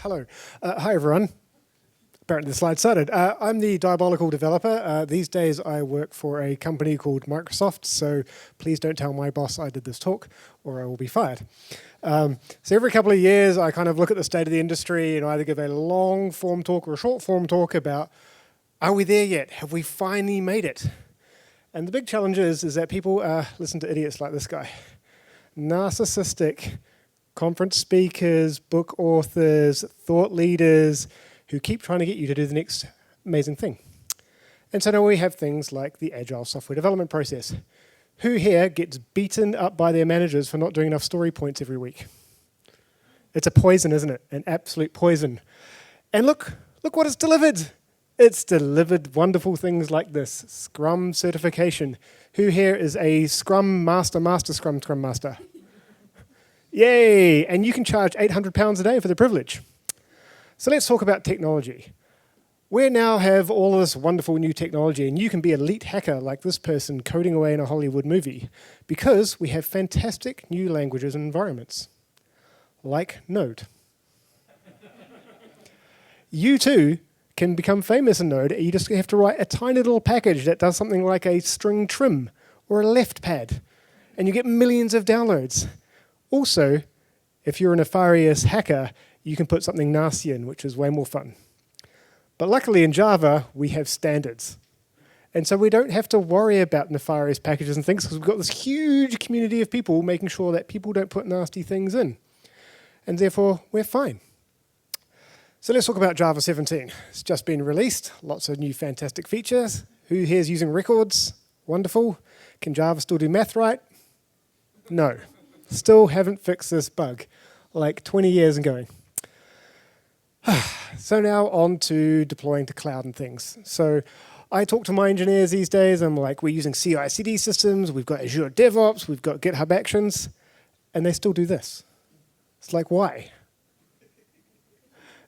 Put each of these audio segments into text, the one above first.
Hello. Hi, everyone. Apparently the slide started. I'm the Diabolical Developer. These days I work for a company called Microsoft, so please don't tell my boss I did this talk or I will be fired. So every couple of years I kind of look at the state of the industry and either give a long form talk or a short form talk about, are we there yet? Have we finally made it? And the big challenge is that people listen to idiots like this guy. Narcissistic conference speakers, book authors, thought leaders who keep trying to get you to do the next amazing thing. And so now we have things like the agile software development process. Who here gets beaten up by their managers for not doing enough story points every week? It's a poison, isn't it? An absolute poison. And look what it's delivered. It's delivered wonderful things like this. Scrum certification. Who here is a Scrum Master, Scrum Master? Yay! And you can charge £800 a day for the privilege. So let's talk about technology. We now have all of this wonderful new technology, and you can be an elite hacker like this person coding away in a Hollywood movie because we have fantastic new languages and environments, like Node. You too can become famous in Node. You just have to write a tiny little package that does something like a string trim or a left pad, and you get millions of downloads. Also, if you're a nefarious hacker, you can put something nasty in, which is way more fun. But luckily in Java, we have standards. And so we don't have to worry about nefarious packages and things because we've got this huge community of people making sure that people don't put nasty things in. And therefore, we're fine. So let's talk about Java 17. It's just been released, lots of new fantastic features. Who here is using records? Wonderful. Can Java still do math right? No. Still haven't fixed this bug, like 20 years and going. So now on to deploying to cloud and things. So I talk to my engineers these days, I'm like, we're using CI/CD systems, we've got Azure DevOps, we've got GitHub Actions, and they still do this. It's like, why?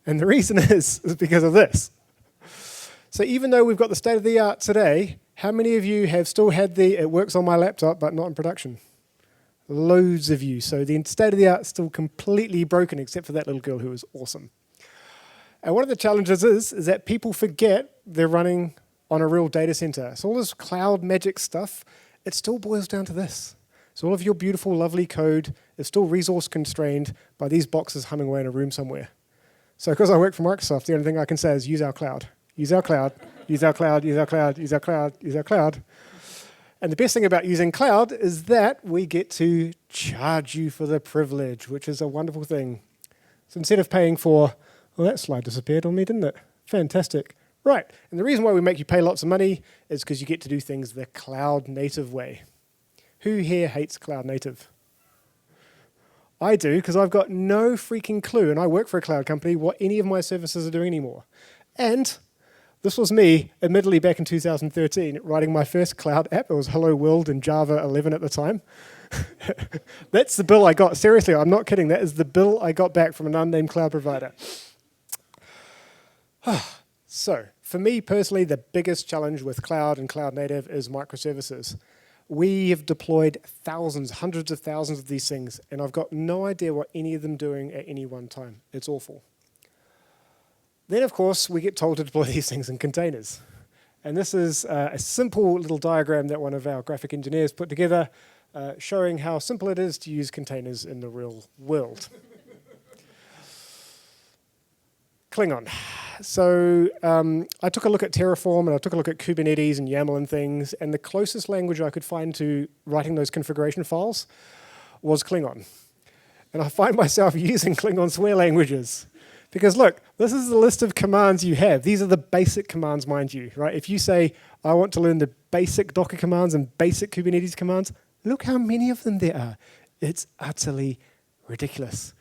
And the reason is because of this. So even though we've got the state of the art today, how many of you have still had the, it works on my laptop, but not in production? Loads of you. So the state of the art is still completely broken, except for that little girl who was awesome. And one of the challenges is that people forget they're running on a real data center. So all this cloud magic stuff, it still boils down to this. So all of your beautiful, lovely code is still resource constrained by these boxes humming away in a room somewhere. So because I work for Microsoft, the only thing I can say is use our cloud. Use our cloud, use our cloud, use our cloud, use our cloud, use our cloud. And the best thing about using cloud is that we get to charge you for the privilege, which is a wonderful thing. So instead of paying for, well, that slide disappeared on me, didn't it? Fantastic. Right, and the reason why we make you pay lots of money is because you get to do things the cloud native way. Who here hates cloud native? I do, because I've got no freaking clue, and I work for a cloud company, what any of my services are doing anymore. And this was me, admittedly back in 2013, writing my first cloud app. It was Hello World in Java 11 at the time. That's the bill I got. Seriously, I'm not kidding. That is the bill I got back from an unnamed cloud provider. So, for me personally, the biggest challenge with cloud and cloud native is microservices. We have deployed thousands, hundreds of thousands of these things, and I've got no idea what any of them are doing at any one time. It's awful. Then, of course, we get told to deploy these things in containers. And this is a simple little diagram that one of our graphic engineers put together showing how simple it is to use containers in the real world. Klingon. So I took a look at Terraform and I took a look at Kubernetes and YAML and things, and the closest language I could find to writing those configuration files was Klingon. And I find myself using Klingon swear languages. Because look, this is the list of commands you have. These are the basic commands, mind you, right? If you say, I want to learn the basic Docker commands and basic Kubernetes commands, look how many of them there are. It's utterly ridiculous.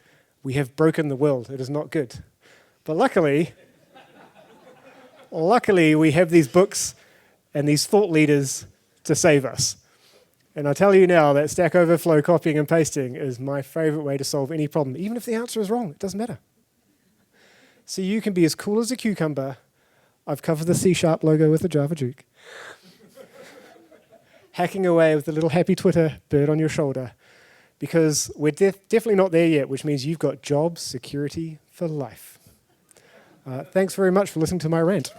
We have broken the world. It is not good. But luckily, we have these books and these thought leaders to save us. And I tell you now that Stack Overflow copying and pasting is my favorite way to solve any problem. Even if the answer is wrong, it doesn't matter. So you can be as cool as a cucumber. I've covered the C# logo with the Java Juke. Hacking away with the little happy Twitter bird on your shoulder. Because we're definitely not there yet, which means you've got job security for life. Thanks very much for listening to my rant.